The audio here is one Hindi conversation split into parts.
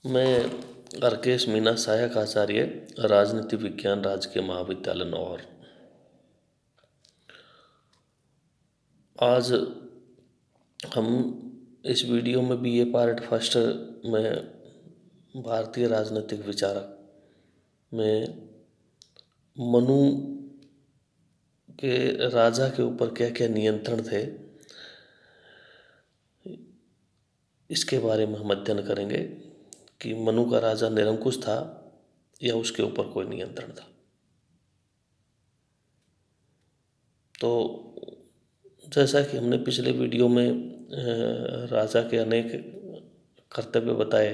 मैं राकेश मीना, सहायक आचार्य, राजनीति विज्ञान, राजकीय महाविद्यालय नौर। आज हम इस वीडियो में बीए पार्ट फर्स्ट में भारतीय राजनीतिक विचारक में मनु के राजा के ऊपर क्या क्या नियंत्रण थे, इसके बारे में हम अध्ययन करेंगे कि मनु का राजा निरंकुश था या उसके ऊपर कोई नियंत्रण था। तो जैसा कि हमने पिछले वीडियो में राजा के अनेक कर्तव्य बताए,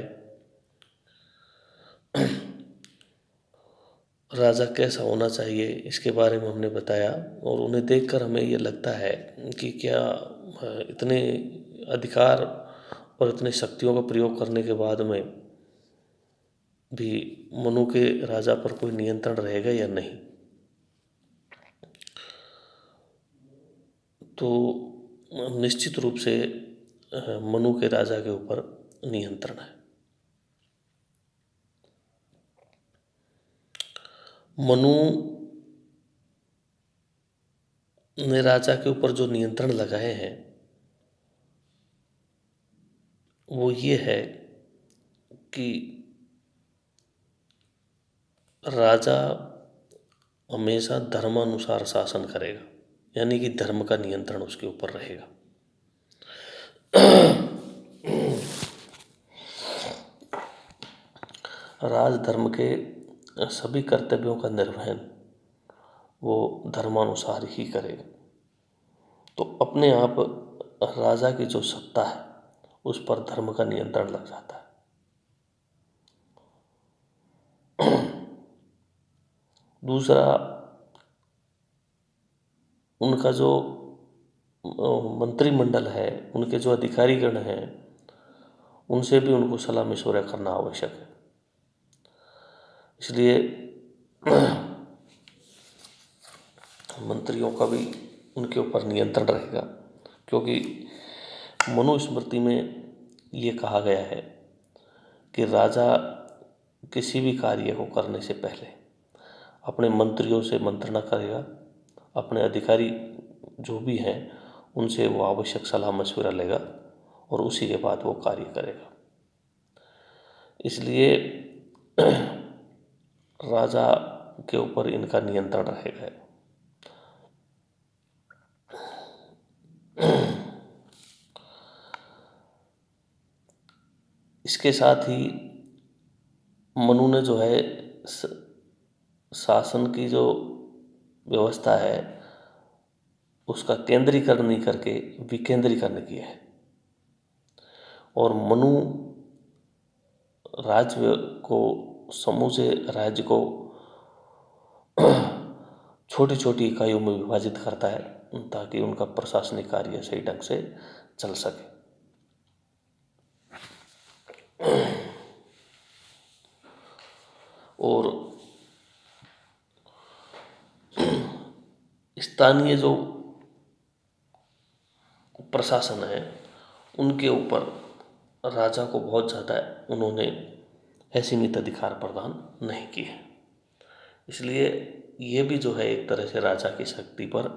राजा कैसा होना चाहिए इसके बारे में हमने बताया, और उन्हें देखकर हमें ये लगता है कि क्या इतने अधिकार और इतनी शक्तियों का प्रयोग करने के बाद में भी मनु के राजा पर कोई नियंत्रण रहेगा या नहीं। तो निश्चित रूप से मनु के राजा के ऊपर नियंत्रण है। मनु ने राजा के ऊपर जो नियंत्रण लगाए हैं वो ये है कि राजा हमेशा धर्मानुसार शासन करेगा, यानी कि धर्म का नियंत्रण उसके ऊपर रहेगा। राजधर्म के सभी कर्तव्यों का निर्वहन वो धर्मानुसार ही करेगा। तो अपने आप राजा की जो सत्ता है उस पर धर्म का नियंत्रण लग जाता है। दूसरा, उनका जो मंत्रिमंडल है, उनके जो अधिकारीगण हैं, उनसे भी उनको सलाह मशवरा करना आवश्यक है। इसलिए मंत्रियों का भी उनके ऊपर नियंत्रण रहेगा, क्योंकि मनुस्मृति में ये कहा गया है कि राजा किसी भी कार्य को करने से पहले अपने मंत्रियों से मंत्रणा करेगा, अपने अधिकारी जो भी हैं उनसे वो आवश्यक सलाह मशवरा लेगा और उसी के बाद वो कार्य करेगा। इसलिए राजा के ऊपर इनका नियंत्रण रहेगा। इसके साथ ही मनु ने जो है शासन की जो व्यवस्था है उसका केंद्रीकरण नहीं करके विकेंद्रीकरण किया है, और मनु राज्य को, समूचे राज्य को छोटी छोटी इकाइयों में विभाजित करता है ताकि उनका प्रशासनिक कार्य सही ढंग से चल सके। और स्थानीय जो प्रशासन है उनके ऊपर राजा को बहुत ज़्यादा उन्होंने असीमित अधिकार प्रदान नहीं किए। इसलिए ये भी जो है एक तरह से राजा की शक्ति पर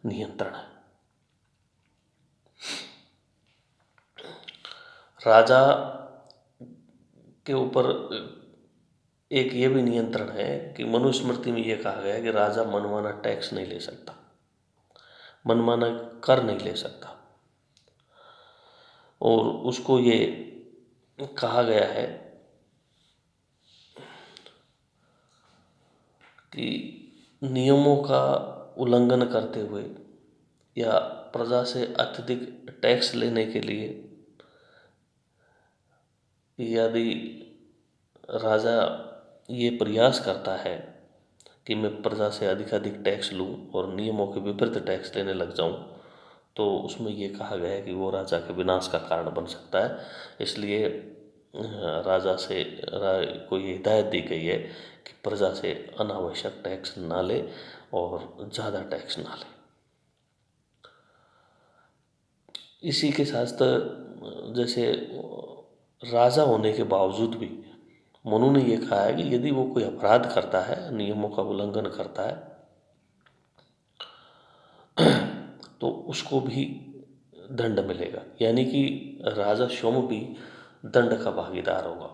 नियंत्रण है। राजा के ऊपर एक ये भी नियंत्रण है कि मनुस्मृति में ये कहा गया है कि राजा मनमाना टैक्स नहीं ले सकता, मनमाना कर नहीं ले सकता, और उसको ये कहा गया है कि नियमों का उल्लंघन करते हुए या प्रजा से अत्यधिक टैक्स लेने के लिए यदि राजा ये प्रयास करता है कि मैं प्रजा से अधिक टैक्स लूं और नियमों के विपरीत टैक्स लेने लग जाऊं, तो उसमें ये कहा गया है कि वो राजा के विनाश का कारण बन सकता है। इसलिए राजा से को ये हिदायत दी गई है कि प्रजा से अनावश्यक टैक्स ना ले और ज़्यादा टैक्स ना ले। इसी के साथ जैसे राजा होने के बावजूद भी मनु ने ये कहा है कि यदि वो कोई अपराध करता है, नियमों का उल्लंघन करता है, तो उसको भी दंड मिलेगा। यानी कि राजा सोम भी दंड का भागीदार होगा।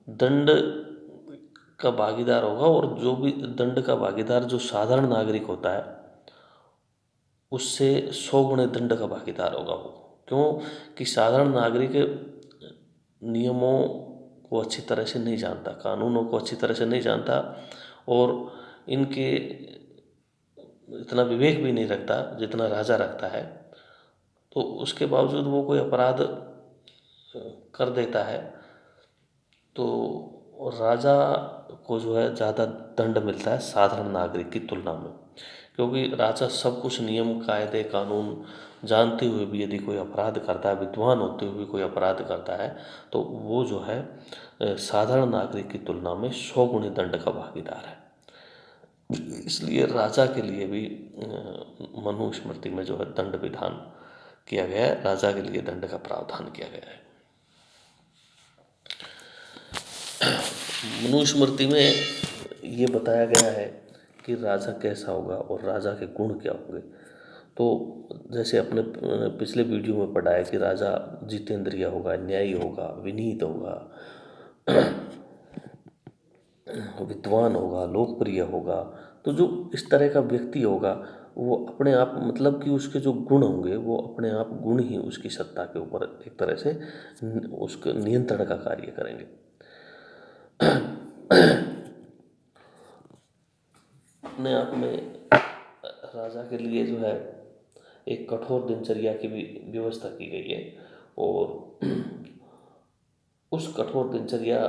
दंड का भागीदार होगा, और जो भी दंड का भागीदार जो साधारण नागरिक होता है उससे 100 गुणे दंड का भागीदार होगा वो। क्यों कि साधारण नागरिक नियमों को अच्छी तरह से नहीं जानता, कानूनों को अच्छी तरह से नहीं जानता, और इनके इतना विवेक भी नहीं रखता जितना राजा रखता है। तो उसके बावजूद वो कोई अपराध कर देता है तो राजा को जो है ज़्यादा दंड मिलता है साधारण नागरिक की तुलना में। क्योंकि राजा सब कुछ नियम कायदे कानून जानते हुए भी यदि कोई अपराध करता है, विद्वान होते हुए भी कोई अपराध करता है, तो वो जो है साधारण नागरिक की तुलना में 100 गुणे दंड का भागीदार है। इसलिए राजा के लिए भी मनुस्मृति में जो है दंड विधान किया गया है, राजा के लिए दंड का प्रावधान किया गया है। मनुस्मृति में ये बताया गया है कि राजा कैसा होगा और राजा के गुण क्या होंगे। तो जैसे अपने पिछले वीडियो में पढ़ा है कि राजा जितेंद्रिय होगा, न्यायी होगा, विनीत होगा, विद्वान होगा, लोकप्रिय होगा। तो जो इस तरह का व्यक्ति होगा वो अपने आप, मतलब कि उसके जो गुण होंगे वो अपने आप गुण ही उसकी सत्ता के ऊपर एक तरह से उसके नियंत्रण का कार्य करेंगे। अपने आप में राजा के लिए जो है एक कठोर दिनचर्या की भी व्यवस्था की गई है, और उस कठोर दिनचर्या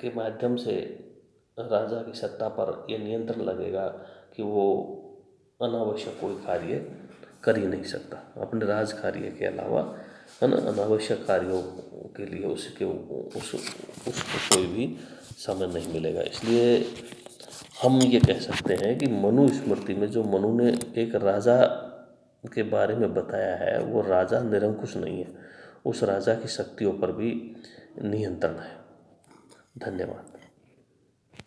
के माध्यम से राजा की सत्ता पर यह नियंत्रण लगेगा कि वो अनावश्यक कोई कार्य कर ही नहीं सकता। अपने राज कार्य के अलावा है ना, अनावश्यक कार्यों के लिए उसको कोई भी समय नहीं मिलेगा। इसलिए हम ये कह सकते हैं कि मनुस्मृति में जो मनु ने एक राजा के बारे में बताया है, वो राजा निरंकुश नहीं है, उस राजा की शक्तियों पर भी नियंत्रण है। धन्यवाद।